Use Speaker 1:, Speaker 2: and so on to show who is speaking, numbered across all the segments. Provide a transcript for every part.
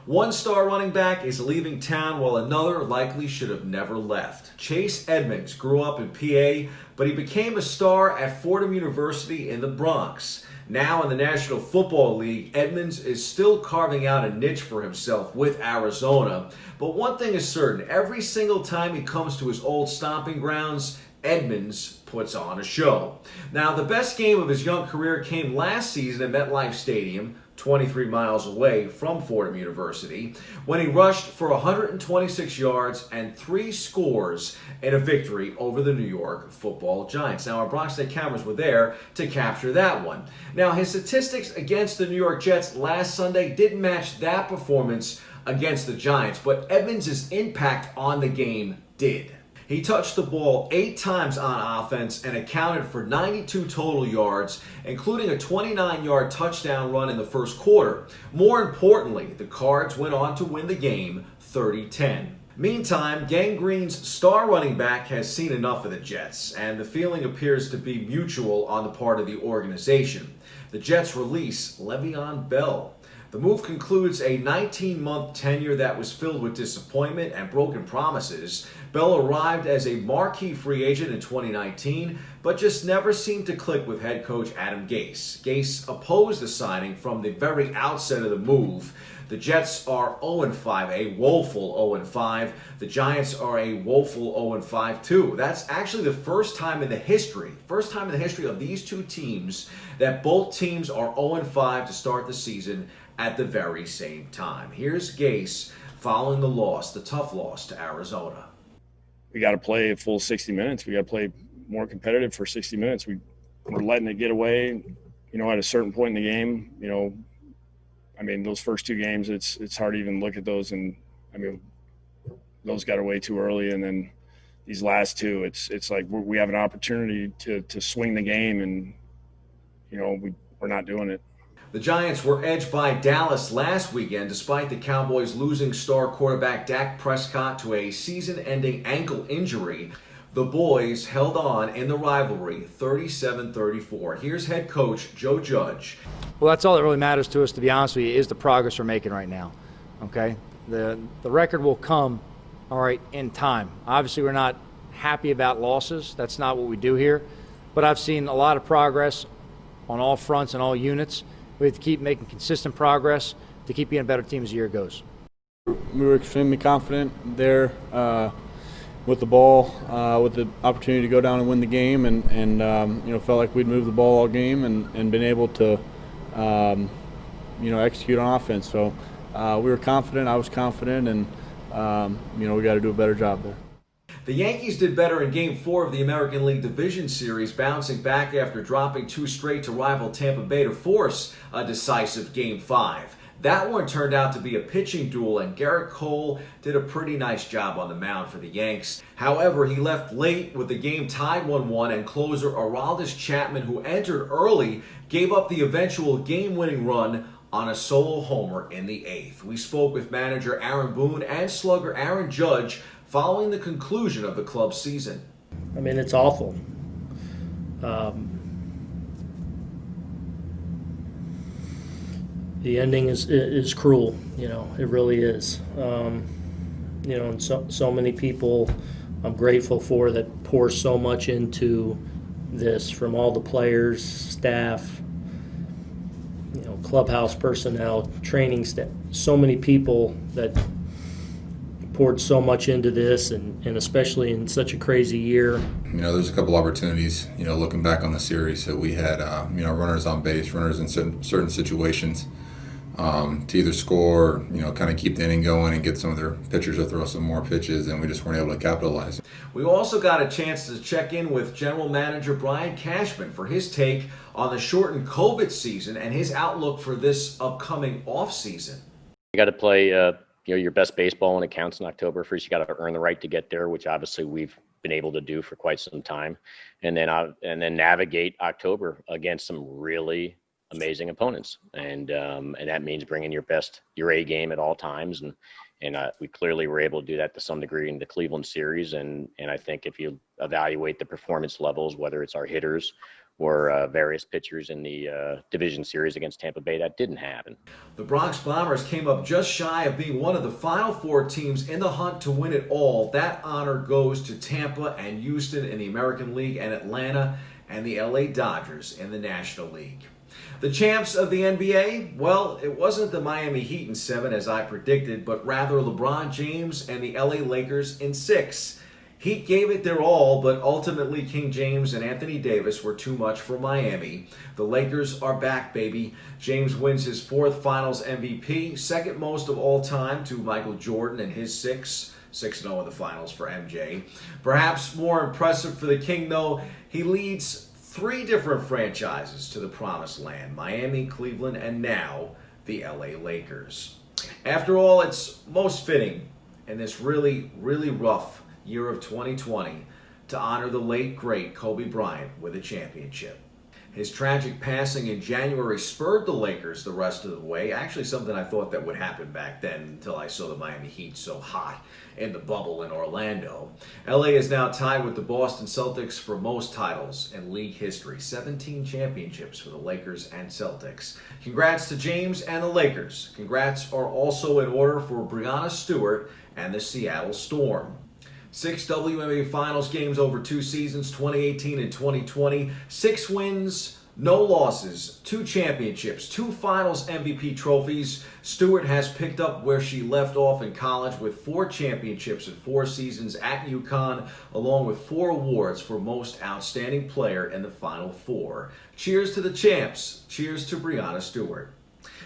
Speaker 1: One star running back is leaving town while another likely should have never left. Chase Edmonds grew up in PA, but he became a star at Fordham University in the Bronx. Now in the National Football League, Edmonds is still carving out a niche for himself with Arizona. But one thing is certain, every single time he comes to his old stomping grounds, Edmonds puts on a show. Now, the best game of his young career came last season at MetLife Stadium, 23 miles away from Fordham University, when he rushed for 126 yards and 3 scores in a victory over the New York Football Giants. Now, our Bronx State cameras were there to capture that one. Now, his statistics against the New York Jets last Sunday didn't match that performance against the Giants, but Edmonds' impact on the game did. He touched the ball 8 times on offense and accounted for 92 total yards, including a 29-yard touchdown run in the first quarter. More importantly, the Cards went on to win the game 30-10. Meantime, Gang Green's star running back has seen enough of the Jets, and the feeling appears to be mutual on the part of the organization. The Jets release Le'Veon Bell. The move concludes a 19-month tenure that was filled with disappointment and broken promises. Bell arrived as a marquee free agent in 2019, but just never seemed to click with head coach Adam Gase. Gase opposed the signing from the very outset of the move. The Jets are 0-5, a woeful 0-5. The Giants are a woeful 0-5 too. That's actually the first time in the history of these two teams that both teams are 0-5 to start the season at the very same time. Here's Gase following the loss, the tough loss to Arizona.
Speaker 2: We got to play a full 60 minutes. We got to play more competitive for 60 minutes. We're letting it get away, at a certain point in the game. Those first 2 games, it's hard to even look at those, and those got away too early. And then these last 2, it's like we have an opportunity to swing the game, and we're not doing it.
Speaker 1: The Giants were edged by Dallas last weekend despite the Cowboys losing star quarterback Dak Prescott to a season-ending ankle injury. The boys held on in the rivalry 37-34. Here's head coach Joe Judge.
Speaker 3: Well, that's all that really matters to us, to be honest with you, is the progress we're making right now. Okay? The record will come, all right, in time. Obviously, we're not happy about losses. That's not what we do here. But I've seen a lot of progress on all fronts and all units. We have to keep making consistent progress to keep being a better team as the year goes.
Speaker 4: We were extremely confident there with the ball, with the opportunity to go down and win the game, and felt like we'd moved the ball all game and been able to execute on offense. So we were confident. I was confident, and we got to do a better job there.
Speaker 1: The Yankees did better in Game 4 of the American League Division Series, bouncing back after dropping 2 straight to rival Tampa Bay to force a decisive Game 5. That one turned out to be a pitching duel, and Garrett Cole did a pretty nice job on the mound for the Yanks. However, he left late with the game tied 1-1, and closer Aroldis Chapman, who entered early, gave up the eventual game-winning run on a solo homer in the 8th. We spoke with manager Aaron Boone and slugger Aaron Judge following the conclusion of the club's season.
Speaker 5: It's awful. The ending is cruel, it really is. And so many people I'm grateful for that pour so much into this, from all the players, staff, clubhouse personnel, training staff, so many people that poured so much into this, and especially in such a crazy year.
Speaker 6: There's a couple opportunities, looking back on the series that we had, runners on base, runners in certain situations to either score, kind of keep the inning going and get some of their pitchers to throw some more pitches, and we just weren't able to capitalize.
Speaker 1: We also got a chance to check in with General Manager Brian Cashman for his take on the shortened COVID season and his outlook for this upcoming offseason.
Speaker 7: You got to play your best baseball when it counts in October. First, you got to earn the right to get there, which obviously we've been able to do for quite some time, and then navigate October against some really amazing opponents, and that means bringing your A game at all times, and we clearly were able to do that to some degree in the Cleveland series, and I think if you evaluate the performance levels, whether it's our hitters various pitchers in the division series against Tampa Bay. That didn't happen.
Speaker 1: The Bronx Bombers came up just shy of being one of the final 4 teams in the hunt to win it all. That honor goes to Tampa and Houston in the American League, and Atlanta and the LA Dodgers in the National League. The champs of the NBA, well, it wasn't the Miami Heat in 7 as I predicted, but rather LeBron James and the LA Lakers in 6. Heat gave it their all, but ultimately King James and Anthony Davis were too much for Miami. The Lakers are back, baby. James wins his 4th Finals MVP, second most of all time to Michael Jordan and his 6-0 in the Finals for MJ. Perhaps more impressive for the King, though, he leads 3 different franchises to the promised land: Miami, Cleveland, and now the LA Lakers. After all, it's most fitting in this really, really rough year of 2020 to honor the late, great Kobe Bryant with a championship. His tragic passing in January spurred the Lakers the rest of the way. Actually, something I thought that would happen back then until I saw the Miami Heat so hot in the bubble in Orlando. LA is now tied with the Boston Celtics for most titles in league history. 17 championships for the Lakers and Celtics. Congrats to James and the Lakers. Congrats are also in order for Breanna Stewart and the Seattle Storm. 6 WNBA Finals games over 2 seasons, 2018 and 2020. 6 wins, no losses, 2 championships, 2 Finals MVP trophies. Stewart has picked up where she left off in college with 4 championships in 4 seasons at UConn, along with 4 awards for Most Outstanding Player in the Final 4. Cheers to the champs. Cheers to Breanna Stewart.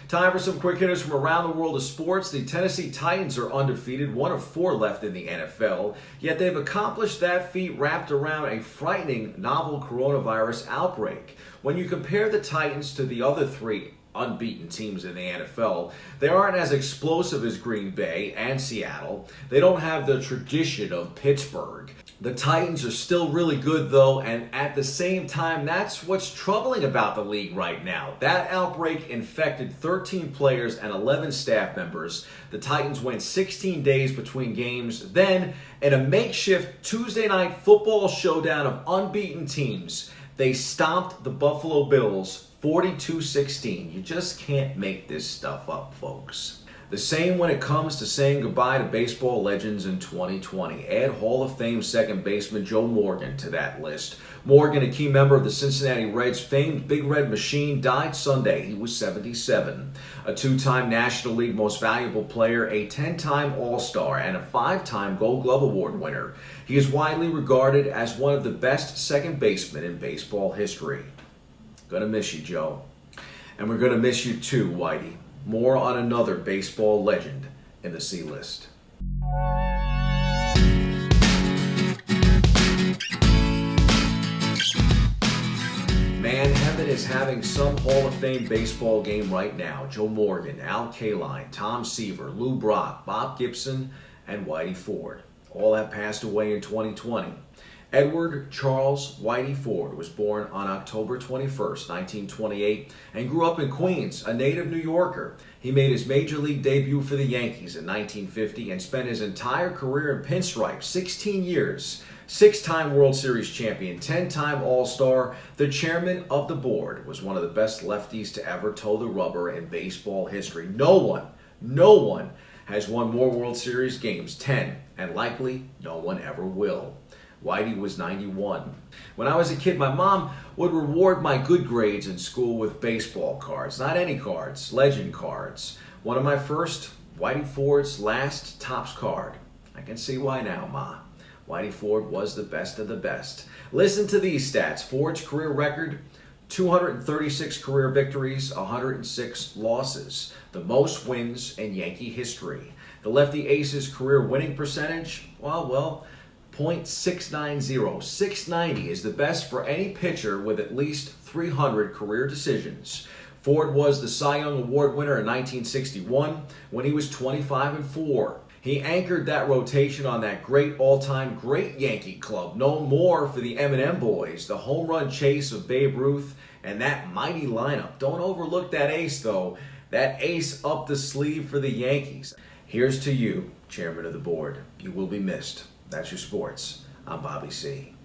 Speaker 1: Time for some quick hitters from around the world of sports. The Tennessee Titans are undefeated, 1 of 4 left in the NFL, yet they've accomplished that feat wrapped around a frightening novel coronavirus outbreak. When you compare the Titans to the other 3 unbeaten teams in the NFL, they aren't as explosive as Green Bay and Seattle. They don't have the tradition of Pittsburgh. The Titans are still really good, though, and at the same time, that's what's troubling about the league right now. That outbreak infected 13 players and 11 staff members. The Titans went 16 days between games. Then, in a makeshift Tuesday night football showdown of unbeaten teams, they stomped the Buffalo Bills 42-16. You just can't make this stuff up, folks. The same when it comes to saying goodbye to baseball legends in 2020. Add Hall of Fame second baseman Joe Morgan to that list. Morgan, a key member of the Cincinnati Reds' famed Big Red Machine, died Sunday. He was 77. A 2-time National League Most Valuable Player, a 10-time All-Star, and a 5-time Gold Glove Award winner. He is widely regarded as one of the best second basemen in baseball history. Gonna miss you, Joe. And we're gonna miss you too, Whitey. More on another baseball legend in the C-list. Man, heaven is having some Hall of Fame baseball game right now. Joe Morgan, Al Kaline, Tom Seaver, Lou Brock, Bob Gibson, and Whitey Ford all have passed away in 2020. Edward Charles Whitey Ford was born on October 21st, 1928, and grew up in Queens, a native New Yorker. He made his major league debut for the Yankees in 1950 and spent his entire career in pinstripes, 16 years. 6-time World Series champion, 10-time All-Star, the chairman of the board, was one of the best lefties to ever toe the rubber in baseball history. No one has won more World Series games, 10, and likely no one ever will. Whitey was 91. When I was a kid, my mom would reward my good grades in school with baseball cards. Not any cards, legend cards. One of my first, Whitey Ford's last Topps card. I can see why now, Ma. Whitey Ford was the best of the best. Listen to these stats. Ford's career record, 236 career victories, 106 losses. The most wins in Yankee history. The lefty ace's career winning percentage, well, .690. 690 is the best for any pitcher with at least 300 career decisions. Ford was the Cy Young Award winner in 1961 when he was 25-4. He anchored that rotation on that great all-time great Yankee club, known more for the M&M boys, the home run chase of Babe Ruth, and that mighty lineup. Don't overlook that ace, though. That ace up the sleeve for the Yankees. Here's to you, chairman of the board. You will be missed. That's your sports. I'm Bobby C.